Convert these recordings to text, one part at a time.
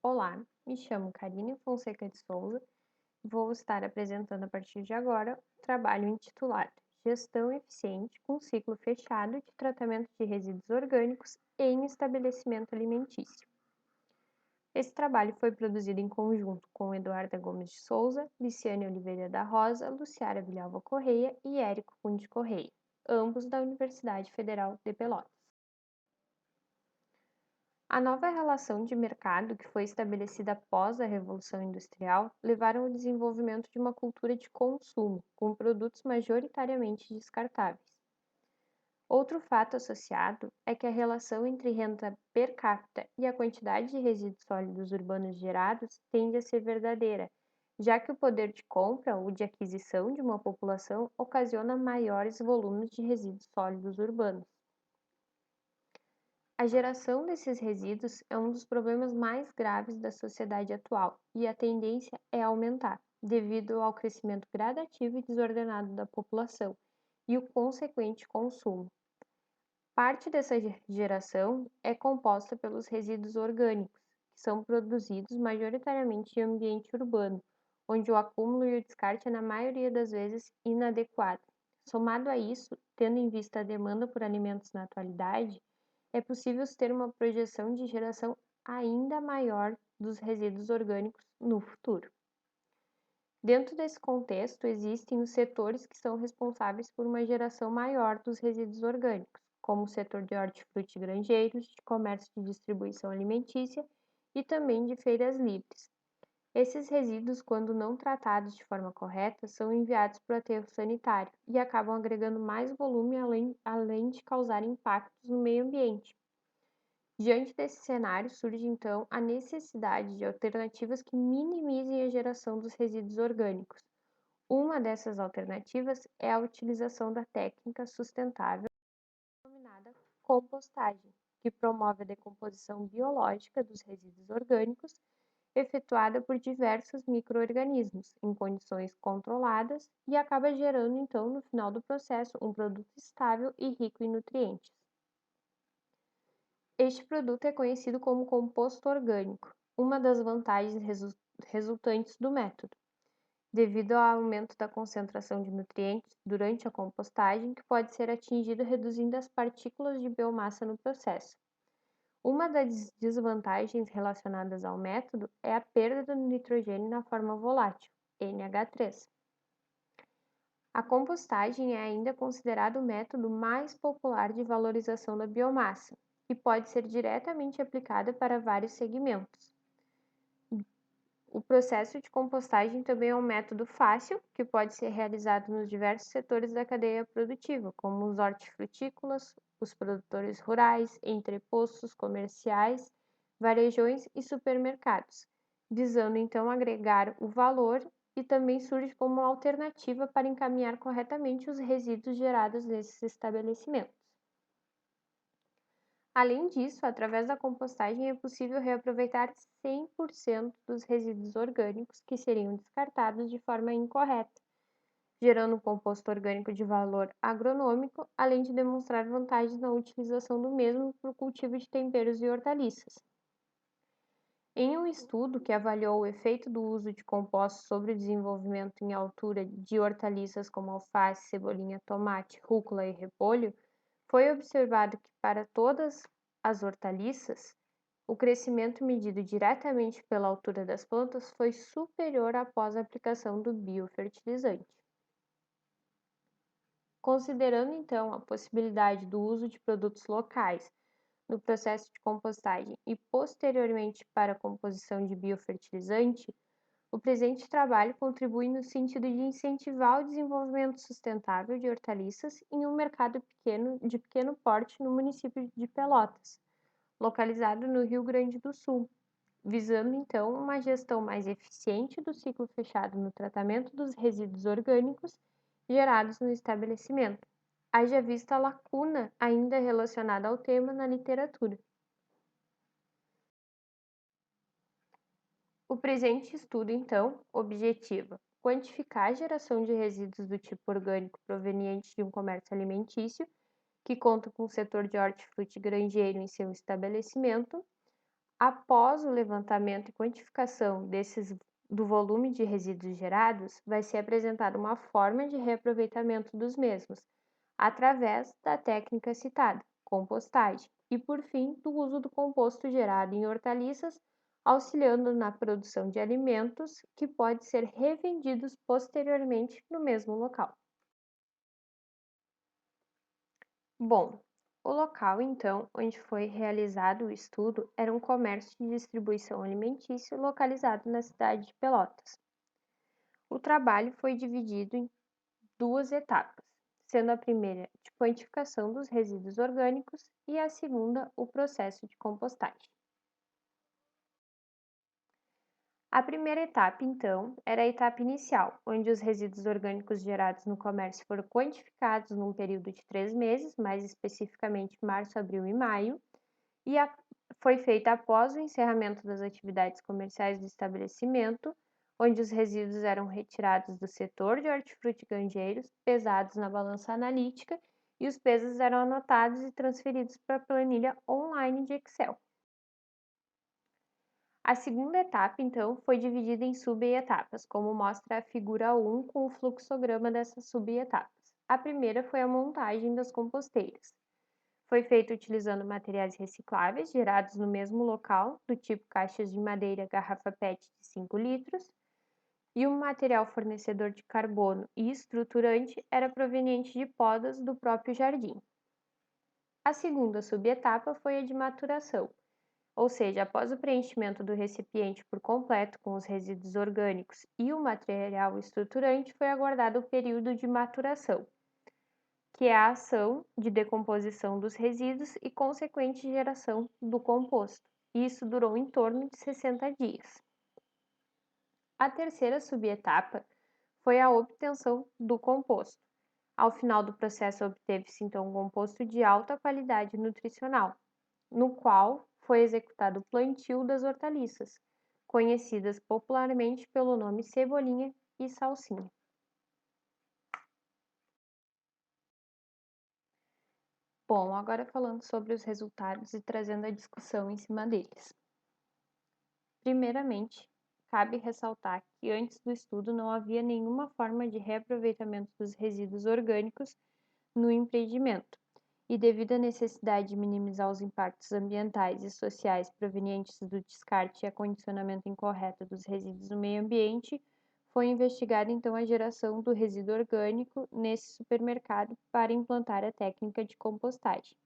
Olá, me chamo Karine Fonseca de Souza e vou estar apresentando a partir de agora o trabalho intitulado Gestão Eficiente com Ciclo Fechado de Tratamento de Resíduos Orgânicos em Estabelecimento Alimentício. Esse trabalho foi produzido em conjunto com Eduarda Gomes de Souza, Liciane Oliveira da Rosa, Luciara Vilhalva Correia e Érico Cunde Correia, ambos da Universidade Federal de Pelotas. A nova relação de mercado que foi estabelecida após a Revolução Industrial levaram ao desenvolvimento de uma cultura de consumo, com produtos majoritariamente descartáveis. Outro fato associado é que a relação entre renda per capita e a quantidade de resíduos sólidos urbanos gerados tende a ser verdadeira, já que o poder de compra ou de aquisição de uma população ocasiona maiores volumes de resíduos sólidos urbanos. A geração desses resíduos é um dos problemas mais graves da sociedade atual e a tendência é aumentar, devido ao crescimento gradativo e desordenado da população e o consequente consumo. Parte dessa geração é composta pelos resíduos orgânicos, que são produzidos majoritariamente em ambiente urbano, onde o acúmulo e o descarte é, na maioria das vezes, inadequado. Somado a isso, tendo em vista a demanda por alimentos na atualidade, é possível ter uma projeção de geração ainda maior dos resíduos orgânicos no futuro. Dentro desse contexto, existem os setores que são responsáveis por uma geração maior dos resíduos orgânicos, como o setor de hortifruti granjeiros, de comércio de distribuição alimentícia e também de feiras livres. Esses resíduos, quando não tratados de forma correta, são enviados para o aterro sanitário e acabam agregando mais volume além de causar impactos no meio ambiente. Diante desse cenário, surge então a necessidade de alternativas que minimizem a geração dos resíduos orgânicos. Uma dessas alternativas é a utilização da técnica sustentável denominada compostagem, que promove a decomposição biológica dos resíduos orgânicos efetuada por diversos micro-organismos em condições controladas e acaba gerando então no final do processo um produto estável e rico em nutrientes. Este produto é conhecido como composto orgânico, uma das vantagens resultantes do método, devido ao aumento da concentração de nutrientes durante a compostagem, que pode ser atingido reduzindo as partículas de biomassa no processo. Uma das desvantagens relacionadas ao método é a perda do nitrogênio na forma volátil, NH3. A compostagem é ainda considerado o método mais popular de valorização da biomassa e pode ser diretamente aplicada para vários segmentos. O processo de compostagem também é um método fácil, que pode ser realizado nos diversos setores da cadeia produtiva, como os hortifrutícolas, os produtores rurais, entrepostos comerciais, varejões e supermercados, visando então agregar o valor e também surge como uma alternativa para encaminhar corretamente os resíduos gerados nesses estabelecimentos. Além disso, através da compostagem é possível reaproveitar 100% dos resíduos orgânicos que seriam descartados de forma incorreta, gerando um composto orgânico de valor agronômico, além de demonstrar vantagens na utilização do mesmo para o cultivo de temperos e hortaliças. Em um estudo que avaliou o efeito do uso de compostos sobre o desenvolvimento em altura de hortaliças como alface, cebolinha, tomate, rúcula e repolho, foi observado que para todas as hortaliças, o crescimento medido diretamente pela altura das plantas foi superior após a aplicação do biofertilizante. Considerando então a possibilidade do uso de produtos locais no processo de compostagem e posteriormente para a composição de biofertilizante, o presente trabalho contribui no sentido de incentivar o desenvolvimento sustentável de hortaliças em um mercado de pequeno porte no município de Pelotas, localizado no Rio Grande do Sul, visando então uma gestão mais eficiente do ciclo fechado no tratamento dos resíduos orgânicos gerados no estabelecimento. Haja vista a lacuna ainda relacionada ao tema na literatura. O presente estudo, então, objetiva quantificar a geração de resíduos do tipo orgânico provenientes de um comércio alimentício, que conta com o setor de hortifruti granjeiro em seu estabelecimento, Após o levantamento e quantificação do volume de resíduos gerados, vai ser apresentada uma forma de reaproveitamento dos mesmos, através da técnica citada, compostagem, e por fim, do uso do composto gerado em hortaliças, auxiliando na produção de alimentos que podem ser revendidos posteriormente no mesmo local. Bom, o local, então, onde foi realizado o estudo era um comércio de distribuição alimentícia localizado na cidade de Pelotas. O trabalho foi dividido em duas etapas, sendo a primeira de quantificação dos resíduos orgânicos e a segunda o processo de compostagem. A primeira etapa, então, era a etapa inicial, onde os resíduos orgânicos gerados no comércio foram quantificados num período de 3 meses, mais especificamente março, abril e maio, e foi feita após o encerramento das atividades comerciais do estabelecimento, onde os resíduos eram retirados do setor de hortifruti granjeiros, pesados na balança analítica e os pesos eram anotados e transferidos para a planilha online de Excel. A segunda etapa, então, foi dividida em subetapas, como mostra a figura 1 com o fluxograma dessas subetapas. A primeira foi a montagem das composteiras. Foi feito utilizando materiais recicláveis gerados no mesmo local, do tipo caixas de madeira, garrafa PET de 5 litros, e um material fornecedor de carbono e estruturante era proveniente de podas do próprio jardim. A segunda subetapa foi a de maturação, ou seja, após o preenchimento do recipiente por completo com os resíduos orgânicos e o material estruturante, foi aguardado o período de maturação, que é a ação de decomposição dos resíduos e consequente geração do composto. Isso durou em torno de 60 dias. A terceira subetapa foi a obtenção do composto. Ao final do processo, obteve-se então um composto de alta qualidade nutricional, no qual foi executado o plantio das hortaliças, conhecidas popularmente pelo nome cebolinha e salsinha. Bom, agora falando sobre os resultados e trazendo a discussão em cima deles. Primeiramente, cabe ressaltar que antes do estudo não havia nenhuma forma de reaproveitamento dos resíduos orgânicos no empreendimento, e devido à necessidade de minimizar os impactos ambientais e sociais provenientes do descarte e acondicionamento incorreto dos resíduos no meio ambiente, foi investigada então a geração do resíduo orgânico nesse supermercado para implantar a técnica de compostagem.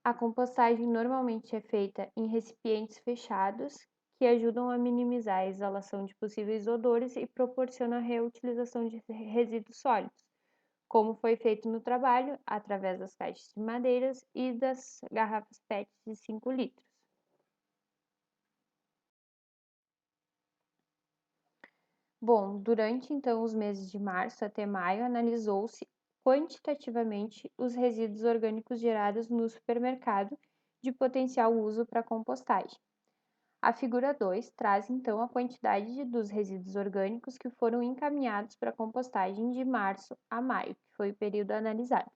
A compostagem normalmente é feita em recipientes fechados, que ajudam a minimizar a exalação de possíveis odores e proporcionam a reutilização de resíduos sólidos, como foi feito no trabalho através das caixas de madeiras e das garrafas PET de 5 litros. Bom, durante então os meses de março até maio, analisou-se quantitativamente os resíduos orgânicos gerados no supermercado de potencial uso para compostagem. A figura 2 traz então a quantidade dos resíduos orgânicos que foram encaminhados para compostagem de março a maio, que foi o período analisado.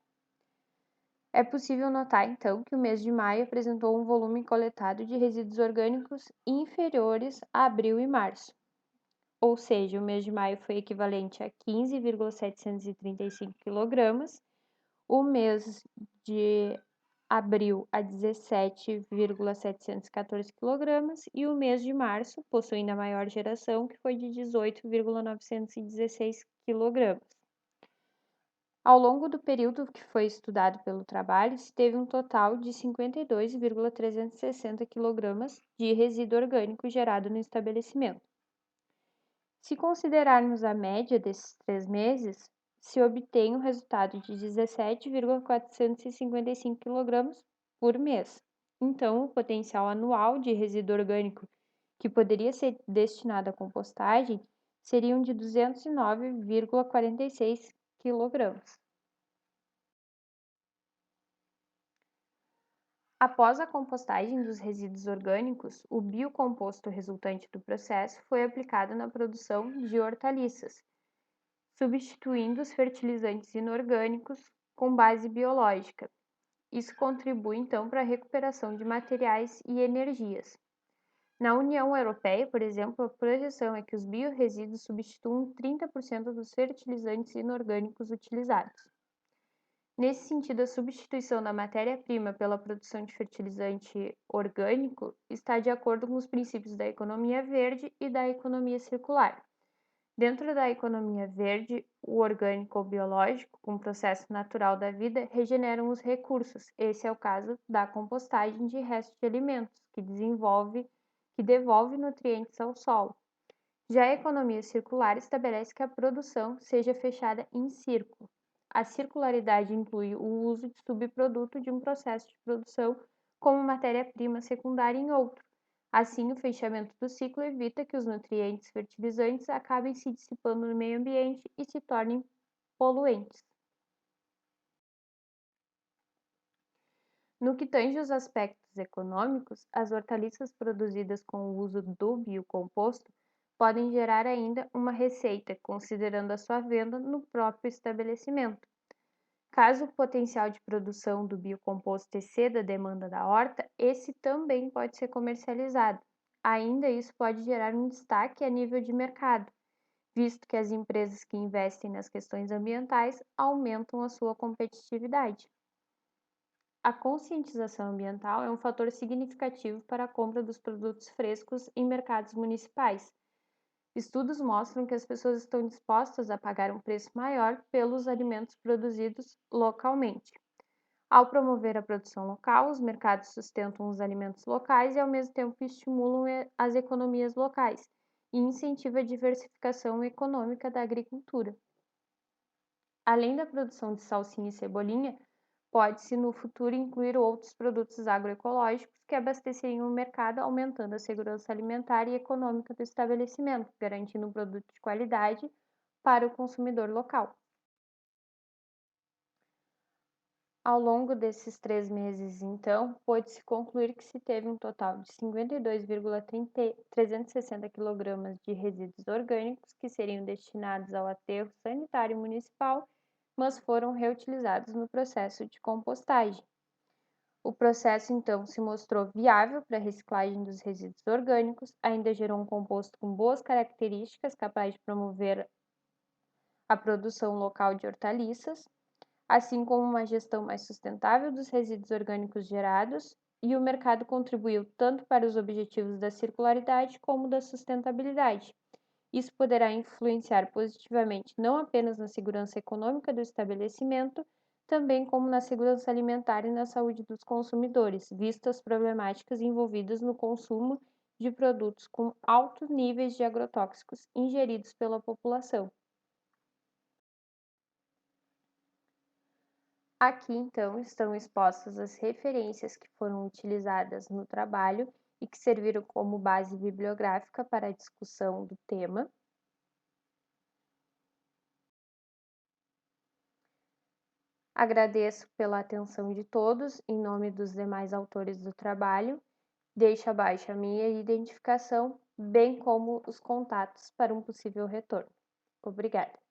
É possível notar então que o mês de maio apresentou um volume coletado de resíduos orgânicos inferiores a abril e março. Ou seja, o mês de maio foi equivalente a 15,735 kg, o mês de abril a 17,714 kg e o mês de março, possuindo a maior geração, que foi de 18,916 kg. Ao longo do período que foi estudado pelo trabalho, se teve um total de 52,360 kg de resíduo orgânico gerado no estabelecimento. Se considerarmos a média desses 3 meses, se obtém o resultado de 17,455 kg por mês. Então, o potencial anual de resíduo orgânico que poderia ser destinado à compostagem seriam de 209,46 kg. Após a compostagem dos resíduos orgânicos, o biocomposto resultante do processo foi aplicado na produção de hortaliças, substituindo os fertilizantes inorgânicos com base biológica Isso contribui, então, para a recuperação de materiais e energias. Na União Europeia, por exemplo, a projeção é que os biorresíduos substituam 30% dos fertilizantes inorgânicos utilizados. Nesse sentido, a substituição da matéria-prima pela produção de fertilizante orgânico está de acordo com os princípios da economia verde e da economia circular. Dentro da economia verde, o orgânico ou biológico, com o processo natural da vida, regeneram os recursos. Esse é o caso da compostagem de restos de alimentos, que devolve nutrientes ao solo. Já a economia circular estabelece que a produção seja fechada em círculo. A circularidade inclui o uso de subproduto de um processo de produção como matéria-prima secundária em outro. Assim, o fechamento do ciclo evita que os nutrientes fertilizantes acabem se dissipando no meio ambiente e se tornem poluentes. No que tange aos aspectos econômicos, as hortaliças produzidas com o uso do biocomposto podem gerar ainda uma receita, considerando a sua venda no próprio estabelecimento. Caso o potencial de produção do biocomposto exceda a demanda da horta, esse também pode ser comercializado. Ainda isso pode gerar um destaque a nível de mercado, visto que as empresas que investem nas questões ambientais aumentam a sua competitividade. A conscientização ambiental é um fator significativo para a compra dos produtos frescos em mercados municipais. Estudos mostram que as pessoas estão dispostas a pagar um preço maior pelos alimentos produzidos localmente. Ao promover a produção local, os mercados sustentam os alimentos locais e, ao mesmo tempo, estimulam as economias locais e incentivam a diversificação econômica da agricultura. Além da produção de salsinha e cebolinha, pode-se no futuro incluir outros produtos agroecológicos que abasteceriam o mercado, aumentando a segurança alimentar e econômica do estabelecimento, garantindo um produto de qualidade para o consumidor local. Ao longo desses 3 meses, então, pôde-se concluir que se teve um total de 52,360 kg de resíduos orgânicos que seriam destinados ao aterro sanitário municipal, mas foram reutilizados no processo de compostagem. O processo, então, se mostrou viável para a reciclagem dos resíduos orgânicos, ainda gerou um composto com boas características, capaz de promover a produção local de hortaliças, assim como uma gestão mais sustentável dos resíduos orgânicos gerados, e o mercado contribuiu tanto para os objetivos da circularidade como da sustentabilidade. Isso poderá influenciar positivamente não apenas na segurança econômica do estabelecimento, também como na segurança alimentar e na saúde dos consumidores, visto as problemáticas envolvidas no consumo de produtos com altos níveis de agrotóxicos ingeridos pela população. Aqui, então, estão expostas as referências que foram utilizadas no trabalho e que serviram como base bibliográfica para a discussão do tema. Agradeço pela atenção de todos, em nome dos demais autores do trabalho. Deixo abaixo a minha identificação, bem como os contatos para um possível retorno. Obrigada.